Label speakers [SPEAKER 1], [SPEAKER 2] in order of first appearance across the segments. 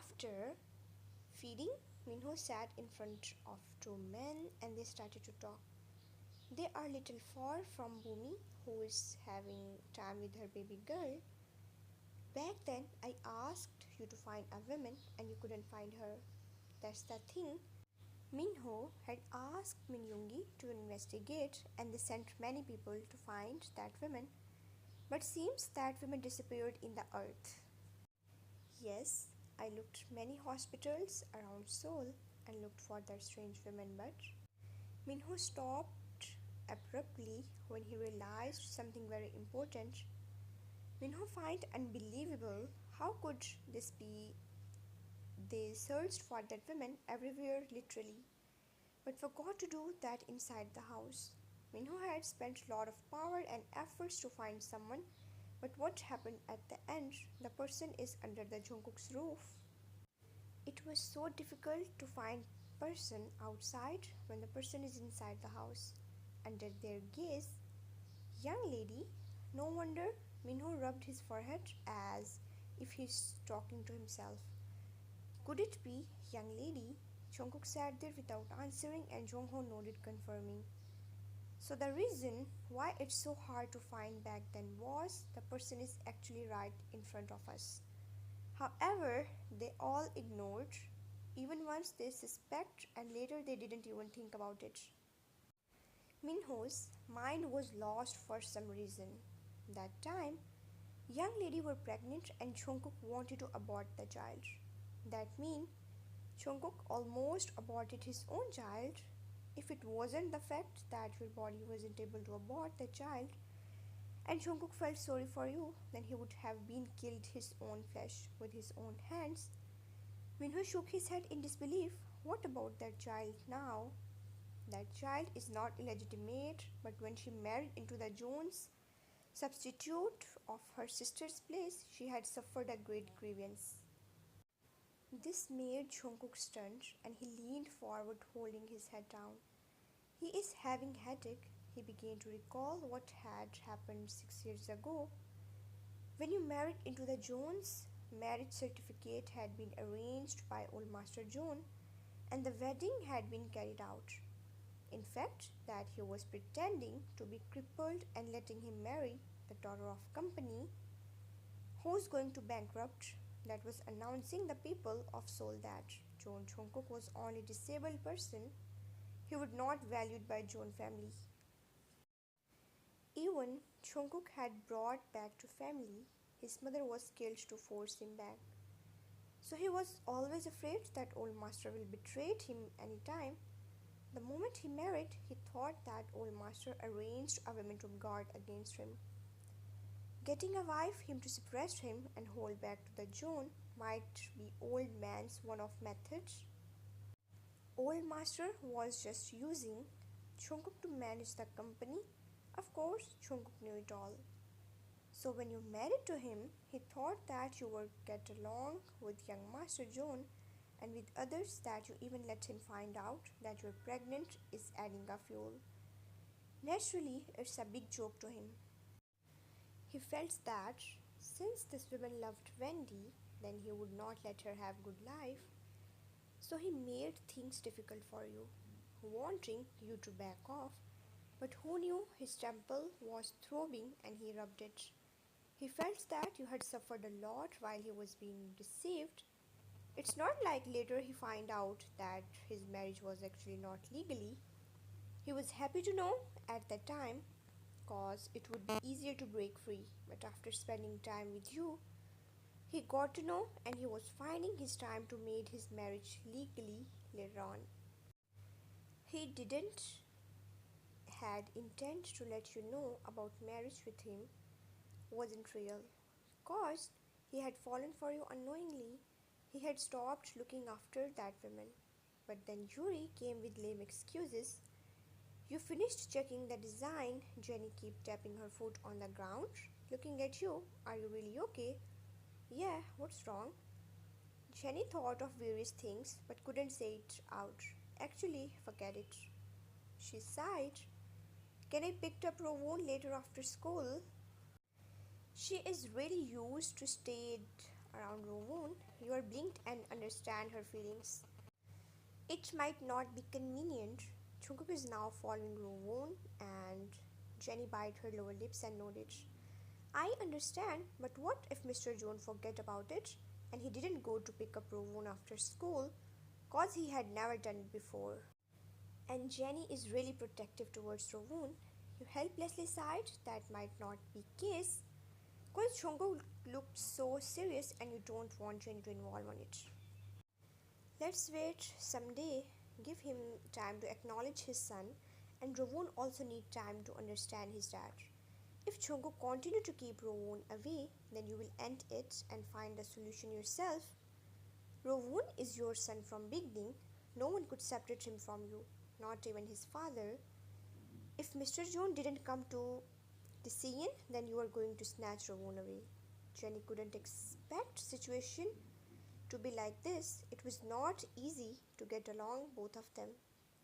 [SPEAKER 1] After feeding, Minho sat in front of two men and they started to talk. They are little far from Bhumi, who is having time with her baby girl. Back then, I asked you to find a woman and you couldn't find her. That's the thing. Minho had asked Minyungi to investigate and they sent many people to find that woman. But seems that woman disappeared in the earth. Yes, I looked many hospitals around Seoul and looked for that strange woman, but Minho stopped abruptly when he realized something very important. Minho find unbelievable. How could this be? They searched for that woman everywhere literally, but forgot to do that inside the house. Minho had spent a lot of power and efforts to find someone, but what happened at the end? The person is under the Jungkook's roof. It was so difficult to find person outside when the person is inside the house, under their gaze. Young lady, no wonder. Minho rubbed his forehead as if he's talking to himself. Could it be young lady? Jungkook sat there without answering and Jongho nodded confirming. So the reason why it's so hard to find back then was the person is actually right in front of us. However, they all ignored, even once they suspect and later they didn't even think about it. Minho's mind was lost for some reason. That time, young lady were pregnant and Jungkook wanted to abort the child. That means Jungkook almost aborted his own child. If it wasn't the fact that your body wasn't able to abort the child and Jungkook felt sorry for you, then he would have been killed his own flesh with his own hands. Minho shook his head in disbelief. What about that child now? That child is not illegitimate, but when she married into the Jones substitute of her sister's place, she had suffered a great grievance. This made Jungkook stunned and he leaned forward holding his head down. He is having headache. He began to recall what had happened 6 years ago. When you married into the Jones, marriage certificate had been arranged by old Master John and the wedding had been carried out. In fact, that he was pretending to be crippled and letting him marry the daughter of company who's going to bankrupt. That was announcing the people of Seoul that John Jungkook was only disabled person. He would not valued by John family. Even Jungkook had brought back to family. His mother was killed to force him back. So he was always afraid that old master will betray him anytime. The moment he married, he thought that old master arranged a woman to guard against him. Getting a wife him to suppress him and hold back to the John might be old man's one of methods. Old master was just using Jungkook to manage the company. Of course, Jungkook knew it all. So when you married to him, he thought that you would get along with young Master John and with others, that you even let him find out that you're pregnant is adding a fuel. Naturally, it's a big joke to him. He felt that since this woman loved Wendy, then he would not let her have good life. So he made things difficult for you, wanting you to back off. But who knew his temple was throbbing and he rubbed it. He felt that you had suffered a lot while he was being deceived. It's not like later he find out that his marriage was actually not legally. He was happy to know at that time cause it would be easier to break free. But after spending time with you, he got to know and he was finding his time to make his marriage legally later on. He didn't had intent to let you know about marriage with him wasn't real. Cause he had fallen for you unknowingly. He had stopped looking after that woman. But then Yuri came with lame excuses. You finished checking the design. Jenny kept tapping her foot on the ground, looking at you. Are you really okay? Yeah, what's wrong? Jenny thought of various things but couldn't say it out. Actually, forget it. She sighed. Can I pick up Rowan later after school? She is really used to stay around Rowoon, you are blinked and understand her feelings. It might not be convenient. Jungkook is now following Rowoon and Jenny bit her lower lips and nodded. I understand, but what if Mr. John forget about it and he didn't go to pick up Rowoon after school cause he had never done it before? And Jenny is really protective towards Rowoon. You helplessly sighed that might not be case because Jungkook looked so serious and you don't want Jenny to involve on it. Let's wait someday. Give him time to acknowledge his son, and Rowoon also need time to understand his dad. If Jungkook continue to keep Rowoon away, then you will end it and find a solution yourself. Rowoon is your son from beginning. No one could separate him from you, not even his father. If Mr. John didn't come to the scene, then you are going to snatch Rowoon away. Jenny couldn't expect situation to be like this. It was not easy to get along, both of them.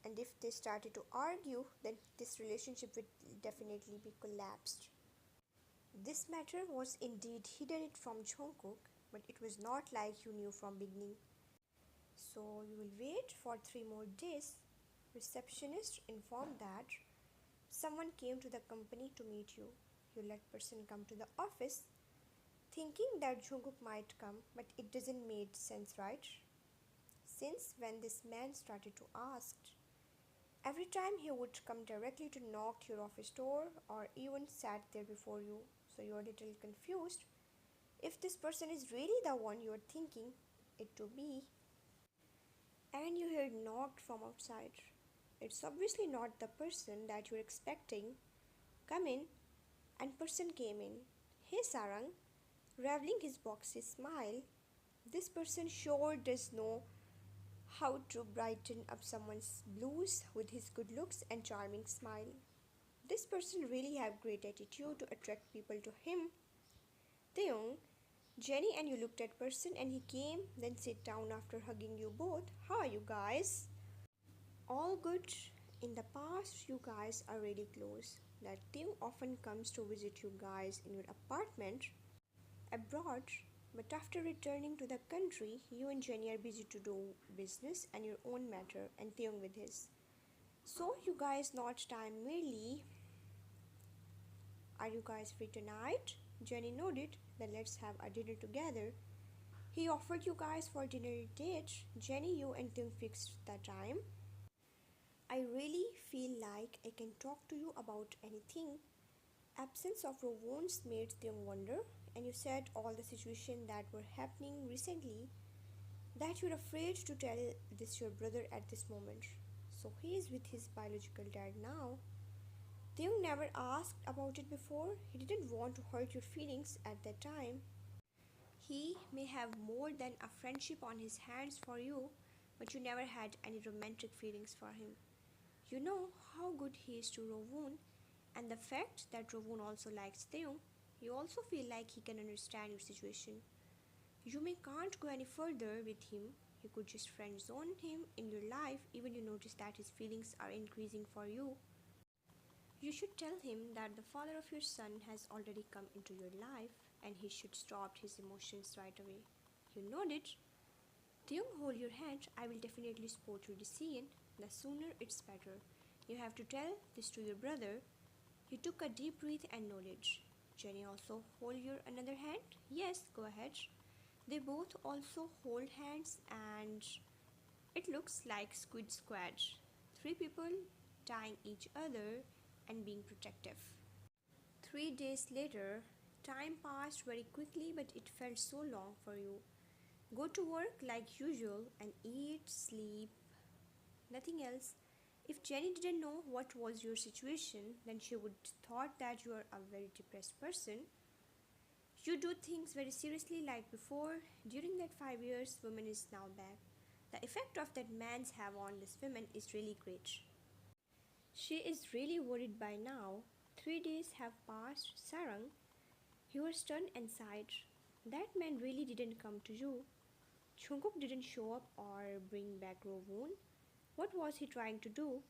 [SPEAKER 1] And if they started to argue, then this relationship would definitely be collapsed. This matter was indeed hidden it from Jungkook, but it was not like you knew from beginning. So you will wait for 3 more days. Receptionist informed that someone came to the company to meet you. You let person come to the office thinking that Jungkook might come, but it doesn't make sense, right? Since when this man started to ask, every time he would come directly to knock your office door or even sat there before you, so you're a little confused. If this person is really the one you're thinking it to be, and you heard knocked from outside, it's obviously not the person that you're expecting. Come in, and person came in. Hey Sarang, reveling his boxy smile. This person sure does know how to brighten up someone's blues with his good looks and charming smile. This person really have great attitude to attract people to him. Taeyong, Jenny and you looked at person and he came, then sit down after hugging you both. How are you guys? All good. In the past, you guys are really close. That Taeyong often comes to visit you guys in your apartment abroad, but after returning to the country, you and Jenny are busy to do business and your own matter, and Taeyong with his. So you guys not time merely. Are you guys free tonight? Jenny nodded. Then let's have a dinner together. He offered you guys for dinner date. Jenny, you and Taeyong fixed the time. I really feel like I can talk to you about anything. Absence of Rowoon's made Taeyong wonder, and you said all the situations that were happening recently that you're afraid to tell this your brother at this moment. So he is with his biological dad now. Taeyong never asked about it before. He didn't want to hurt your feelings at that time. He may have more than a friendship on his hands for you, but you never had any romantic feelings for him. You know how good he is to Rowoon, and the fact that Rowoon also likes Taeyong, you also feel like he can understand your situation. You may can't go any further with him. You could just friend zone him in your life, even you notice that his feelings are increasing for you. You should tell him that the father of your son has already come into your life and he should stop his emotions right away. You nodded. Taeyong, hold your hand. I will definitely support your decision. The sooner it's better. You have to tell this to your brother. You took a deep breath and nodded. Jenny, also hold your another hand? Yes, go ahead. They both also hold hands and it looks like Squid Squad. 3 people tying each other and being protective. 3 days later, time passed very quickly but it felt so long for you. Go to work like usual and eat, sleep, nothing else. If Jenny didn't know what was your situation, then she would thought that you are a very depressed person. You do things very seriously like before. During that 5 years, woman is now back. The effect of that man's have on this woman is really great. She is really worried by now. 3 days have passed. Sarang, you were stunned and sighed. That man really didn't come to you. Jungkook didn't show up or bring back Rowoon. What was he trying to do?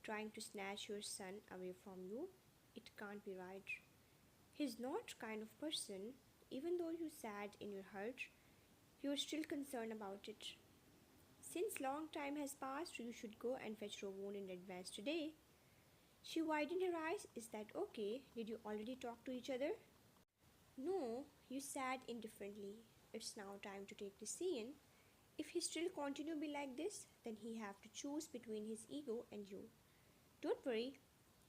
[SPEAKER 1] Trying to snatch your son away from you? It can't be right. He's not kind of person. Even though you said in your heart You're still concerned about it. Since long time has passed, you should go and fetch Rovon in advance today. She widened her eyes. Is that okay? Did you already talk to each other? No, you said indifferently. It's now time to take decision. If he still continue to be like this, then he have to choose between his ego and you. Don't worry,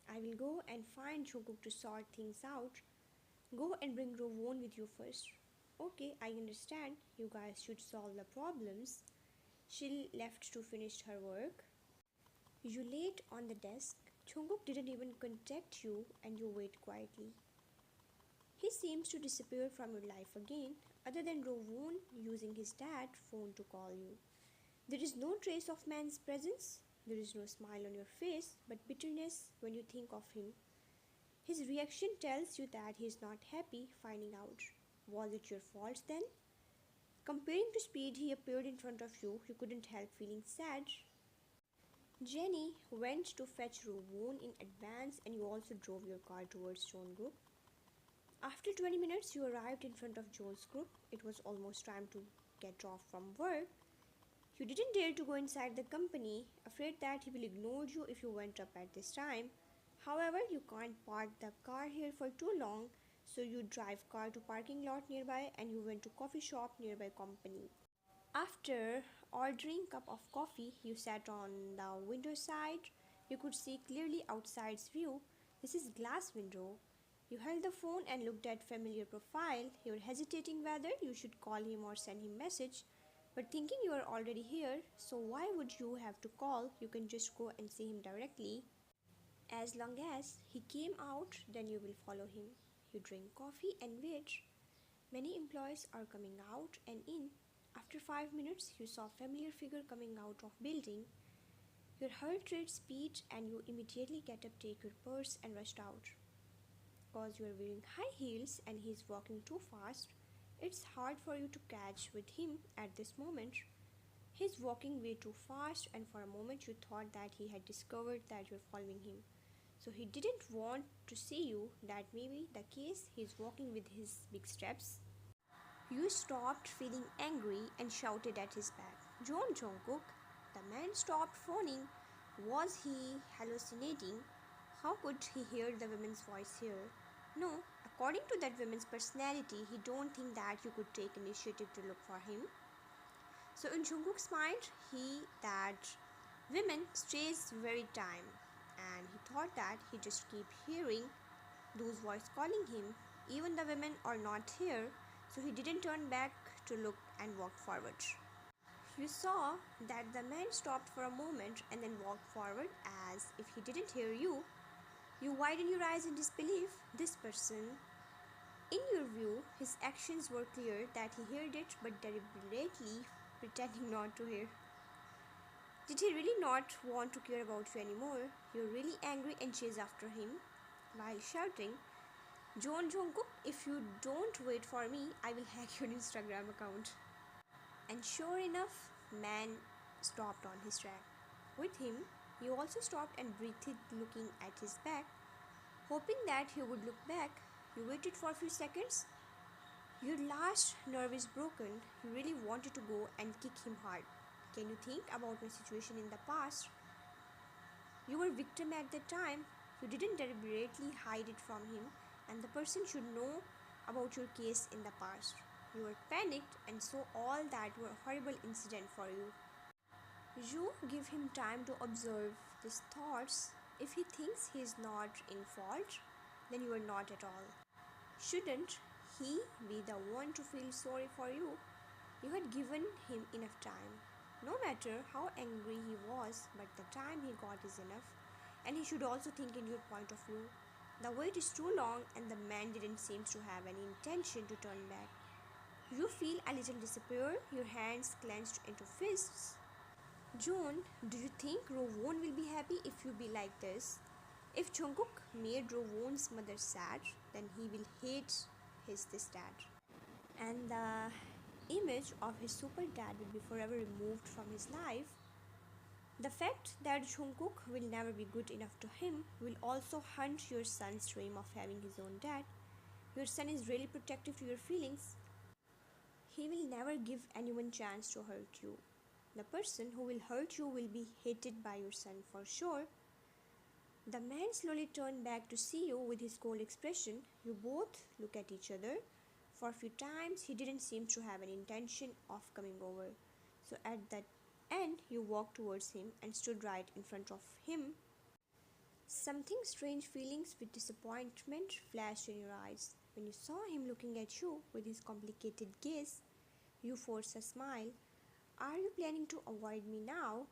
[SPEAKER 1] I will go and find Jungkook to sort things out. Go and bring Rovon with you first. Okay, I understand. You guys should solve the problems. She left to finish her work. You laid on the desk. Jungkook didn't even contact you and you wait quietly. He seems to disappear from your life again, other than Rovon using his dad's phone to call you. There is no trace of man's presence. There is no smile on your face, but bitterness when you think of him. His reaction tells you that he is not happy finding out. Was it your fault then? Comparing to speed he appeared in front of you, you couldn't help feeling sad. Jenny went to fetch Rovon in advance and you also drove your car towards John's group. After 20 minutes, you arrived in front of John's group. It was almost time to get off from work. You didn't dare to go inside the company, afraid that he will ignore you if you went up at this time. However, you can't park the car here for too long, so you drive car to parking lot nearby and you went to coffee shop nearby company. After ordering cup of coffee, you sat on the window side. You could see clearly outside's view. This is glass window. You held the phone and looked at familiar profile. You were hesitating whether you should call him or send him message, but thinking you are already here, so why would you have to call? You can just go and see him directly. As long as he came out, then you will follow him. You drink coffee and wait. Many employees are coming out and in. After 5 minutes, you saw familiar figure coming out of building. Your heart rate speed and you immediately get up, take your purse and rushed out. Because you are wearing high heels and he is walking too fast, it's hard for you to catch with him at this moment. He is walking way too fast and for a moment you thought that he had discovered that you are following him. So he didn't want to see you. That may be the case. He is walking with his big steps. You stopped feeling angry and shouted at his back, John Jungkook. The man stopped phoning. Was he hallucinating? How could he hear the woman's voice here? No, according to that woman's personality, he don't think that you could take initiative to look for him. So in Jungkook's mind, that women stays very time, and he thought that he just keep hearing those voice calling him. Even the women are not here, so he didn't turn back to look and walk forward. You saw that the man stopped for a moment and then walked forward as if he didn't hear you. You widened your eyes in disbelief. This person, in your view, his actions were clear that he heard it but deliberately pretending not to hear. Did he really not want to care about you anymore? You're really angry and chase after him while shouting, John Jungkook, if you don't wait for me, I will hack your Instagram account. And sure enough, man stopped on his track. With him, you also stopped and breathed, looking at his back. Hoping that he would look back, you waited for a few seconds. Your last nerve is broken. You really wanted to go and kick him hard. Can you think about my situation in the past? You were victim at that time. You didn't deliberately hide it from him, and the person should know about your case in the past. You were panicked and saw all that were a horrible incident for you. You give him time to observe these thoughts. If he thinks he is not in fault, then you are not at all. Shouldn't he be the one to feel sorry for you? You had given him enough time. No matter how angry he was, but the time he got is enough. And he should also think in your point of view. The wait is too long and the man didn't seem to have any intention to turn back. You feel a little despair, your hands clenched into fists. John, do you think Rovon will be happy if you be like this? If Jungkook made Rovon's mother sad, then he will hate this dad. And the image of his super dad will be forever removed from his life. The fact that Jungkook will never be good enough to him will also haunt your son's dream of having his own dad. Your son is really protective to your feelings. He will never give anyone chance to hurt you. The person who will hurt you will be hated by your son for sure. The man slowly turned back to see you with his cold expression. You both look at each other. For a few times, he didn't seem to have an intention of coming over. So at that end, you walked towards him and stood right in front of him. Something strange feelings with disappointment flashed in your eyes. When you saw him looking at you with his complicated gaze, you forced a smile. Are you planning to avoid me now?